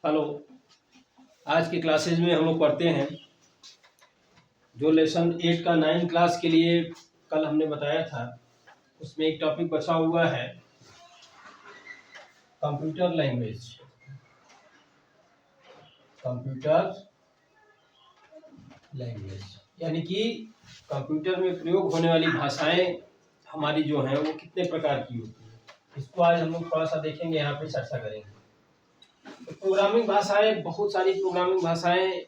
Hello. आज की classes में हम लोग पढ़ते हैं जो लेसन 8 का 9 क्लास के लिए कल हमने बताया था, उसमें एक टॉपिक बचा हुआ है कंप्यूटर लैंग्वेज। कंप्यूटर लैंग्वेज यानी कि कंप्यूटर में प्रयोग होने वाली भाषाएं हमारी जो हैं वो कितने प्रकार की होती हैं, इसको आज हम लोग थोड़ा सा देखेंगे, यहाँ पे चर्चा करेंगे। तो प्रोग्रामिंग भाषाएं, बहुत सारी प्रोग्रामिंग भाषाएं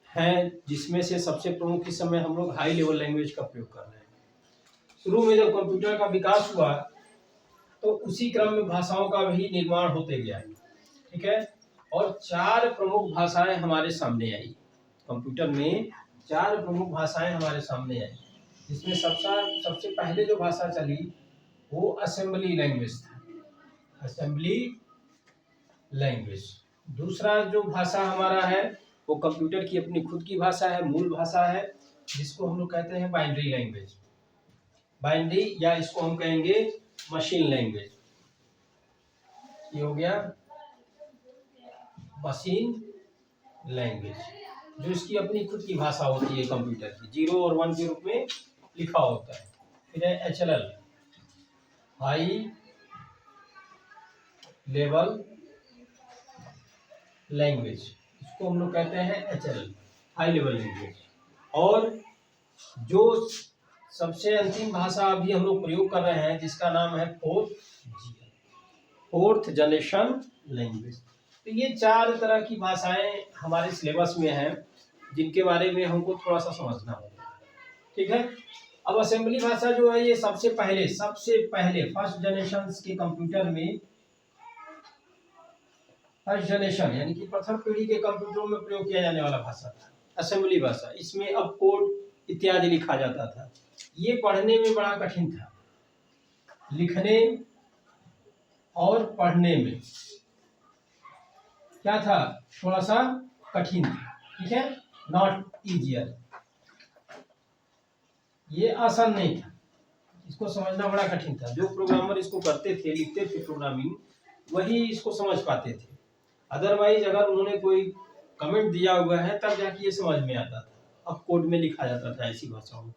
हैं, जिसमें से सबसे प्रमुख इस समय हम लोग हाई लेवल लैंग्वेज का प्रयोग कर रहे हैं। शुरू में जब कंप्यूटर का विकास हुआ तो उसी क्रम में भाषाओं का भी निर्माण होते गया, ठीक है। और 4 प्रमुख भाषाएं हमारे सामने आई। कंप्यूटर में 4 प्रमुख भाषाएं हमारे सामने आई, जिसमें सबसे पहले जो भाषा चली वो असेंबली लैंग्वेज था। Assembly language. दूसरा जो भाषा हमारा है वो कंप्यूटर की अपनी खुद की भाषा है, मूल भाषा है, जिसको हम लोग कहते हैं बाइनरी लैंग्वेज। बाइनरी या इसको हम कहेंगे मशीन लैंग्वेज। ये हो गया मशीन लैंग्वेज, जो इसकी अपनी खुद की भाषा होती है कंप्यूटर की, 0 और 1 के रूप में लिखा होता है। फिर है HLL, हाई लेवल लैंग्वेज, इसको हम लोग कहते हैं HLL, हाई लेवल लैंग्वेज। और जो सबसे अंतिम भाषा अभी हम लोग प्रयोग कर रहे हैं, जिसका नाम है फोर्थ जनरेशन लैंग्वेज। तो ये 4 तरह की भाषाएं हमारे सिलेबस में हैं, जिनके बारे में हमको थोड़ा सा समझना होगा, ठीक है। अब असेंबली भाषा जो है ये सबसे पहले फर्स्ट जनरेशन के कंप्यूटर में, फर्स्ट जनरेशन यानी कि प्रथम पीढ़ी के कंप्यूटरों में प्रयोग किया जाने वाला भाषा था असेंबली भाषा। इसमें अब कोड इत्यादि लिखा जाता था। ये पढ़ने में बड़ा कठिन था, लिखने और पढ़ने में क्या था, थोड़ा सा कठिन था, ठीक है, नॉट इजियर। ये आसान नहीं था, इसको समझना बड़ा कठिन था। जो प्रोग्रामर इसको करते थे, लिखते थे प्रोग्रामिंग, वही इसको समझ पाते थे। अदरवाइज अगर उन्होंने कोई कमेंट दिया हुआ है तब जाके ये समझ में आता था, अब कोड में लिखा जाता था ऐसी भाषाओं में।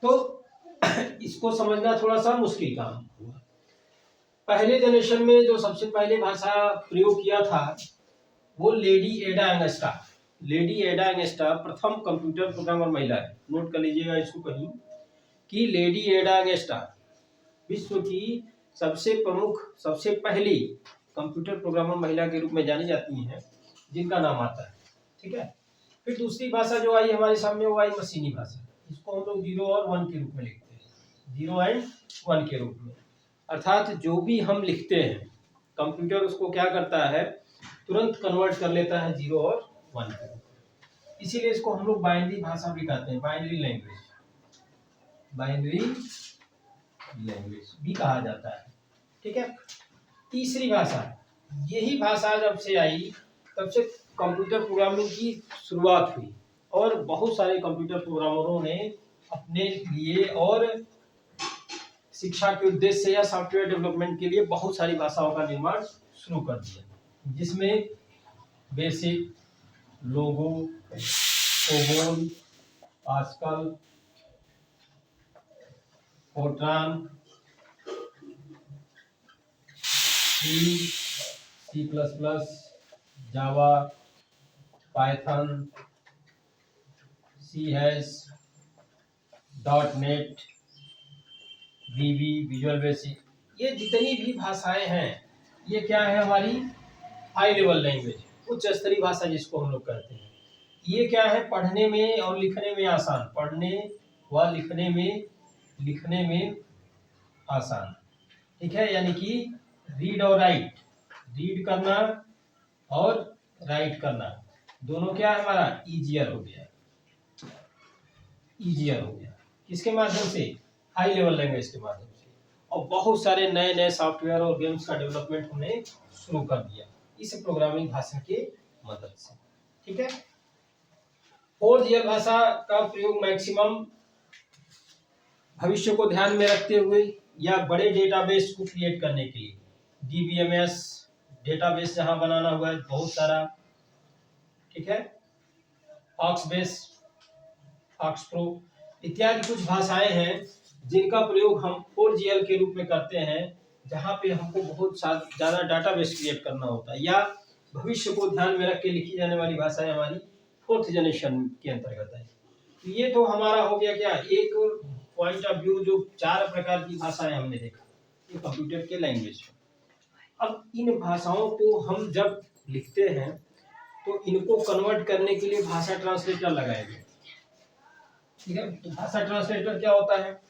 तो इसको समझना थोड़ा सा मुश्किल काम हुआ। पहले जनरेशन में जो सबसे पहले भाषा प्रयोग किया था वो लेडी एडा एंगस्टा। लेडी एडा एंगस्टा प्रथम कंप्यूटर प्रोग्रामर महिला है। नोट कर लीजिएगा इसको कहीं कि लेडी एडा एंगस्टा विश्व की सबसे प्रमुख, सबसे पहली कंप्यूटर प्रोग्रामर महिला के रूप में जानी जाती हैं, जिनका नाम आता है, ठीक है। फिर दूसरी भाषा जो आई हमारे सामने वो आई मशीनी भाषा। इसको हम लोग 0 और 1 के रूप में लिखते हैं, 0 एंड 1 के रूप में। अर्थात जो भी हम लिखते हैं कंप्यूटर उसको क्या करता है, तुरंत कन्वर्ट कर लेता है 0 और 1 के रूप में। इसीलिए इसको हम लोग बाइनरी भाषा भी कहते हैं, बाइनरी लैंग्वेज, बाइनरी लैंग्वेज भी कहा जाता है, ठीक है। तीसरी भाषा, यही भाषा जब से आई तब से कंप्यूटर प्रोग्रामिंग की शुरुआत हुई, और बहुत सारे कंप्यूटर प्रोग्रामरों ने अपने लिए और शिक्षा के उद्देश्य से या सॉफ्टवेयर डेवलपमेंट के लिए बहुत सारी भाषाओं का निर्माण शुरू कर दिया, जिसमें BASIC, Logo, COBOL, Pascal, Fortran, C++, Java, Python, C#, .NET, VB, Visual Basic, ये जितनी भी भाषाएं हैं ये क्या है, हमारी हाई लेवल लैंग्वेज, उच्च स्तरीय भाषा जिसको हम लोग कहते हैं। ये क्या है, पढ़ने में और लिखने में आसान, पढ़ने व लिखने में आसान, ठीक है। यानी कि रीड और राइट, रीड करना और राइट करना दोनों क्या है, हमारा ईजियर हो गया, ईजियर हो गया। किसके माध्यम से, हाई लेवल लैंग्वेज के माध्यम से। और बहुत सारे नए नए सॉफ्टवेयर और गेम्स का डेवलपमेंट हमने शुरू कर दिया इस प्रोग्रामिंग भाषा के मदद से, ठीक है। फोर्थ ईयर भाषा का प्रयोग मैक्सिमम भविष्य को ध्यान में रखते हुए या बड़े डेटाबेस को क्रिएट करने के लिए, DBMS, डेटाबेस जहां बनाना हुआ है बहुत सारा, ठीक है, ऑक्स बेस, ऑक्स प्रो इत्यादि कुछ भाषाएं हैं जिनका प्रयोग हम 4GL के रूप में करते हैं, जहां पे हमको बहुत ज़्यादा डाटाबेस क्रिएट करना होता है, या भविष्य को ध्यान में रख के लिखी जाने वाली भाषाएं हमारी 4th जनरेशन के अंतर्गत है। ये तो हमारा हो गया क्या, एक पॉइंट ऑफ व्यू, जो 4 प्रकार की भाषाएं हमने देखा ये कंप्यूटर के लैंग्वेज। अब इन भाषाओं को हम जब लिखते हैं तो इनको कन्वर्ट करने के लिए भाषा ट्रांसलेटर लगाए गए, ठीक है। तो भाषा ट्रांसलेटर क्या होता है,